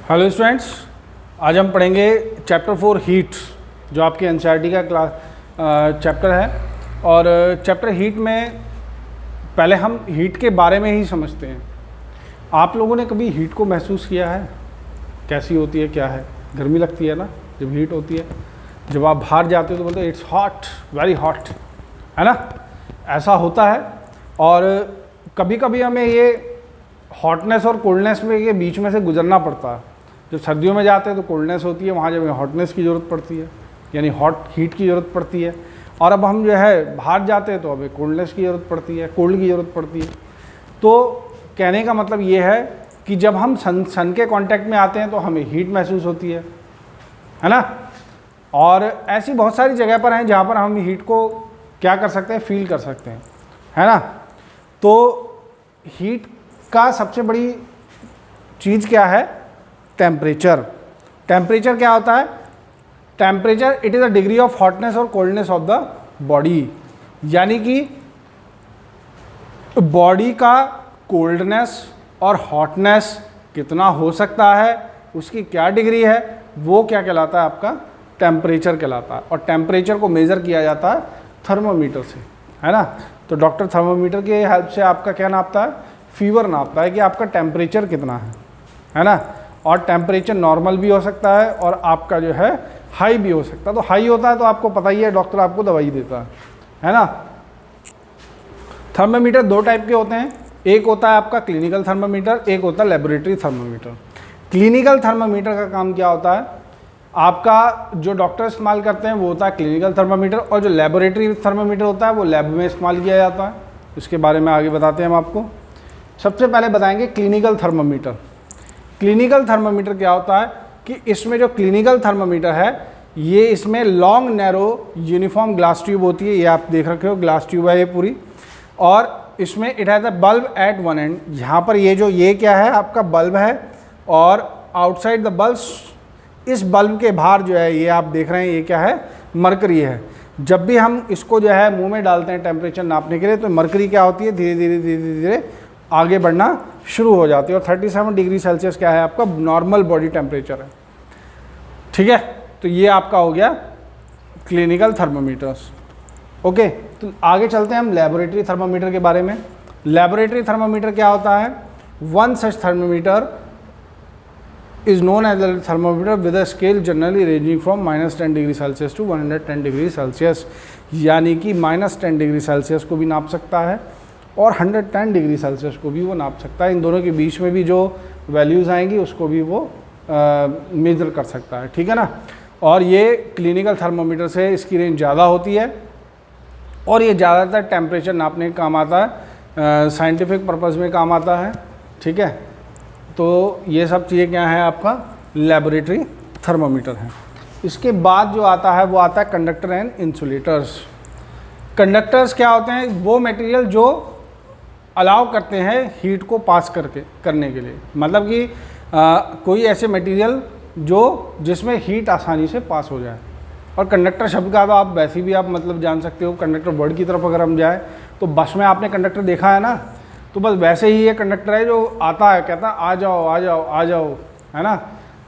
Hello students, आज हम पढ़ेंगे चैप्टर 4 हीट, जो आपके एनसीईआरटी का चैप्टर है। और चैप्टर हीट में पहले हम हीट के बारे में ही समझते हैं। आप लोगों ने कभी हीट को महसूस किया है? कैसी होती है, क्या है? गर्मी लगती है ना जब हीट होती है। जब आप बाहर जाते हो तो बोलते हैं इट्स हॉट, वेरी हॉट, है ना? ऐसा होता है। और कभी कभी हमें ये हॉटनेस और कोल्डनेस में के बीच में से गुजरना पड़ता है। जब सर्दियों में जाते हैं तो कोल्डनेस होती है, वहाँ जब हॉटनेस की ज़रूरत पड़ती है, यानी हीट की ज़रूरत पड़ती है। और अब हम जो है बाहर जाते हैं तो हमें कोल्डनेस की ज़रूरत पड़ती है, कोल्ड की ज़रूरत पड़ती है। तो कहने का मतलब ये है कि जब हम सन के कांटेक्ट में आते हैं तो हमें हीट महसूस होती है ना? और ऐसी बहुत सारी जगह पर हैं जहाँ पर हम हीट को क्या कर सकते हैं, फील कर सकते हैं, है ना? तो हीट का सबसे बड़ी चीज़ क्या है? टेम्परेचर। टेम्परेचर क्या होता है? Temperature it is a degree of hotness और कोल्डनेस ऑफ द बॉडी, यानी कि बॉडी का कोल्डनेस और हॉटनेस कितना हो सकता है, उसकी क्या डिग्री है, वो क्या कहलाता है? आपका टेम्परेचर कहलाता है। और टेम्परेचर को मेज़र किया जाता है थर्मोमीटर से, है ना? तो डॉक्टर थर्मोमीटर की हेल्प से आपका क्या नापता है? फीवर नापता है कि आपका टेम्परेचर कितना है ना? और टेम्परेचर नॉर्मल भी हो सकता है और आपका जो है हाई भी हो सकता है। तो हाई होता है तो आपको पता ही है, डॉक्टर आपको दवाई देता है ना? थर्मामीटर दो टाइप के होते हैं। एक होता है आपका क्लिनिकल थर्मामीटर, एक होता है लेबोरेटरी थर्मामीटर। क्लिनिकल थर्मामीटर का काम क्या होता है? आपका जो डॉक्टर इस्तेमाल करते हैं वो होता है क्लिनिकल थर्मामीटर, और जो लेबोरेटरी थर्मामीटर होता है वो लैब में इस्तेमाल किया जाता है। इसके बारे में आगे बताते हैं हम आपको। सबसे पहले बताएंगे क्लिनिकल थर्मामीटर। क्लिनिकल थर्मामीटर क्या होता है कि इसमें जो क्लिनिकल थर्मामीटर है, ये इसमें long narrow uniform glass tube होती है। ये आप देख रखे हो, ग्लास ट्यूब है ये पूरी। और इसमें it has a bulb at one end. यहाँ पर ये क्या है? आपका बल्ब है, और आउटसाइड द बल्ब, इस बल्ब के बाहर जो है ये आप देख रहे हैं, ये क्या है? मरकरी है। जब भी हम इसको जो है मुंह में डालते हैं टेम्परेचर नापने के लिए, तो मरकरी क्या होती है? धीरे धीरे धीरे धीरे आगे बढ़ना शुरू हो जाती है। और 37 डिग्री सेल्सियस क्या है? आपका नॉर्मल बॉडी टेम्परेचर है। ठीक है, तो ये आपका हो गया क्लिनिकल थर्मामीटर्स। ओके, तो आगे चलते हैं हम लेबोरेटरी थर्मामीटर के बारे में। लेबोरेटरी थर्मामीटर क्या होता है? One such thermometer is known as a thermometer with a scale generally ranging from -10 degree Celsius to 110 degree Celsius, यानी कि -10 डिग्री सेल्सियस को भी नाप सकता है और 110 डिग्री सेल्सियस को भी वो नाप सकता है। इन दोनों के बीच में भी जो वैल्यूज़ आएंगी उसको भी वो मेजर कर सकता है, ठीक है ना? और ये क्लिनिकल थर्मामीटर से इसकी रेंज ज़्यादा होती है, और ये ज़्यादातर टेम्परेचर नापने का काम आता है, साइंटिफिक पर्पज़ में काम आता है, ठीक है? तो ये सब चीज़ें क्या है? आपका लेबोरेटरी थर्मामीटर है। इसके बाद जो आता है वो आता है कंडक्टर एंड इंसुलेटर्स। कंडक्टर्स क्या होते हैं? वो मटेरियल जो अलाउ करते हैं हीट को पास करने के लिए, मतलब कि कोई ऐसे मटेरियल जिसमें हीट आसानी से पास हो जाए। और कंडक्टर शब्द का तो आप वैसे भी आप मतलब जान सकते हो। कंडक्टर वर्ड की तरफ अगर हम जाए तो बस में आपने कंडक्टर देखा है ना, तो बस वैसे ही ये कंडक्टर है जो आता है, कहता है आ जाओ आ जाओ आ जाओ, है ना?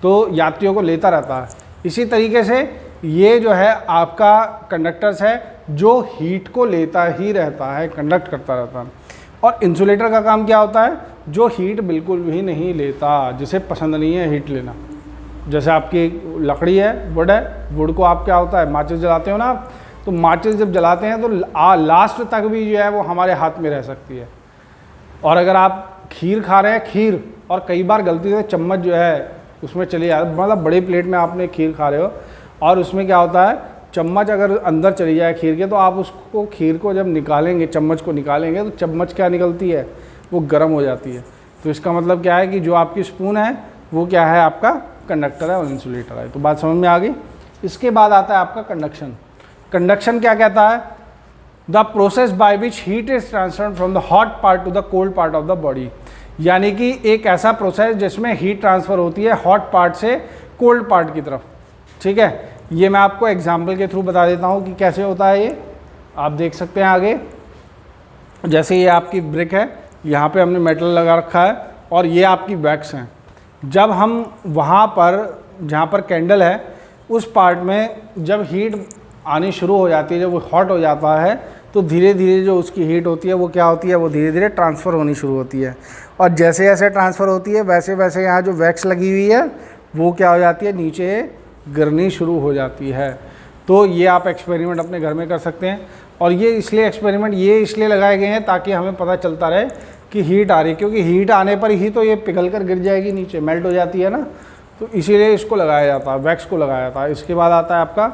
तो यात्रियों को लेता रहता है। इसी तरीके से ये जो है आपका कंडक्टर्स है जो हीट को लेता ही रहता है, कंडक्ट करता रहता है। और इंसुलेटर का काम क्या होता है? जो हीट बिल्कुल भी नहीं लेता, जिसे पसंद नहीं है हीट लेना। जैसे आपकी लकड़ी है, वुड है, वुड को आप क्या होता है? माचिस जलाते हो ना, तो माचिस जब जलाते हैं तो लास्ट तक भी जो है वो हमारे हाथ में रह सकती है। और अगर आप खीर खा रहे हैं, खीर, और कई बार गलती से चम्मच जो है उसमें चली जाए, मतलब बड़ी प्लेट में आपने खीर खा रहे हो और उसमें क्या होता है? चम्मच अगर अंदर चली जाए खीर के, तो आप उसको खीर को जब निकालेंगे, चम्मच को निकालेंगे, तो चम्मच क्या निकलती है? वो गर्म हो जाती है। तो इसका मतलब क्या है कि जो आपकी स्पून है वो क्या है? आपका कंडक्टर है और इंसुलेटर है। तो बात समझ में आ गई। इसके बाद आता है आपका कंडक्शन। कंडक्शन क्या कहता है? The process by which heat is transferred from the hot part two the cold part of the body, यानी कि एक ऐसा प्रोसेस जिसमें हीट ट्रांसफ़र होती है हॉट पार्ट से कोल्ड पार्ट की तरफ, ठीक है? ये मैं आपको एग्जाम्पल के थ्रू बता देता हूँ कि कैसे होता है ये। आप देख सकते हैं आगे, जैसे ये आपकी ब्रिक है, यहाँ पे हमने मेटल लगा रखा है, और ये आपकी वैक्स हैं। जब हम वहाँ पर जहाँ पर कैंडल है उस पार्ट में जब हीट आनी शुरू हो जाती है, जब वो हॉट हो जाता है, तो धीरे धीरे जो उसकी हीट होती है वो क्या होती है, वो धीरे धीरे ट्रांसफ़र होनी शुरू होती है। और जैसे जैसे ट्रांसफ़र होती है वैसे वैसे यहाँ जो वैक्स लगी हुई है वो क्या हो जाती है, नीचे गिरनी शुरू हो जाती है। तो ये आप एक्सपेरिमेंट अपने घर में कर सकते हैं। और ये इसलिए एक्सपेरिमेंट ये इसलिए लगाए गए हैं ताकि हमें पता चलता रहे कि हीट आ रही है, क्योंकि हीट आने पर ही तो ये पिघल कर गिर जाएगी, नीचे मेल्ट हो जाती है ना। तो इसीलिए इसको लगाया जाता है, वैक्स को लगाया जाता है। इसके बाद आता है आपका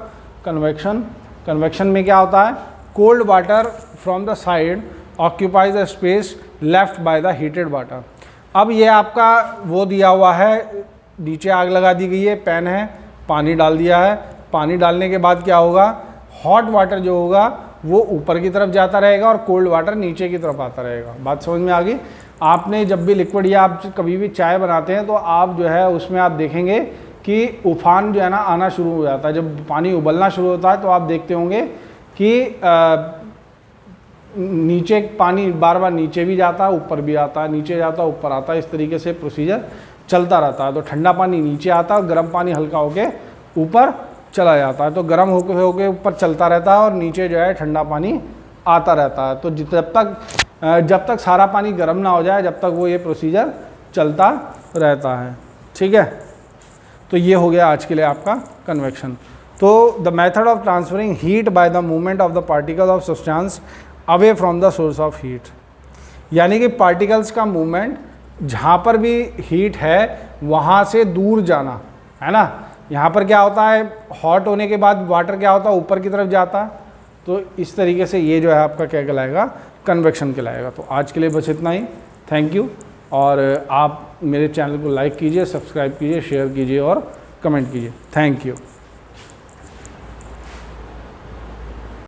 कन्वेक्शन। कन्वेक्शन में क्या होता है, cold water from the side occupies the space left by the heated water. अब ये आपका वो दिया हुआ है, नीचे आग लगा दी गई है, पैन है, पानी डाल दिया है। पानी डालने के बाद क्या होगा, हॉट वाटर जो होगा वो ऊपर की तरफ जाता रहेगा और कोल्ड वाटर नीचे की तरफ आता रहेगा। बात समझ में आ गई। आपने जब भी लिक्विड या आप कभी भी चाय बनाते हैं तो आप जो है उसमें आप देखेंगे कि उफान जो है ना आना शुरू हो जाता है। जब पानी उबलना शुरू होता है तो आप देखते होंगे कि नीचे पानी बार बार नीचे भी जाता है, ऊपर भी आता है, नीचे जाता है, ऊपर आता है। इस तरीके से प्रोसीजर चलता रहता है। तो ठंडा पानी नीचे आता है और गर्म पानी हल्का होके ऊपर चला जाता है। तो गर्म होके ऊपर चलता रहता है और नीचे जो है ठंडा पानी आता रहता है। तो जब तक सारा पानी गर्म ना हो जाए जब तक वो ये प्रोसीजर चलता रहता है। ठीक है, तो ये हो गया आज के लिए आपका कन्वेक्शन। तो the method of transferring heat by the movement of the particle of substance away from the source of heat, यानी कि पार्टिकल्स का मूवमेंट जहाँ पर भी हीट है वहाँ से दूर जाना, है ना। यहाँ पर क्या होता है, हॉट होने के बाद वाटर क्या होता है, ऊपर की तरफ जाता है। तो इस तरीके से ये जो है आपका क्या कहलाएगा, कन्वेक्शन कहलाएगा। तो आज के लिए बस इतना ही। Thank you. और आप मेरे चैनल को लाइक कीजिए, सब्सक्राइब कीजिए, शेयर कीजिए और कमेंट कीजिए। Thank you.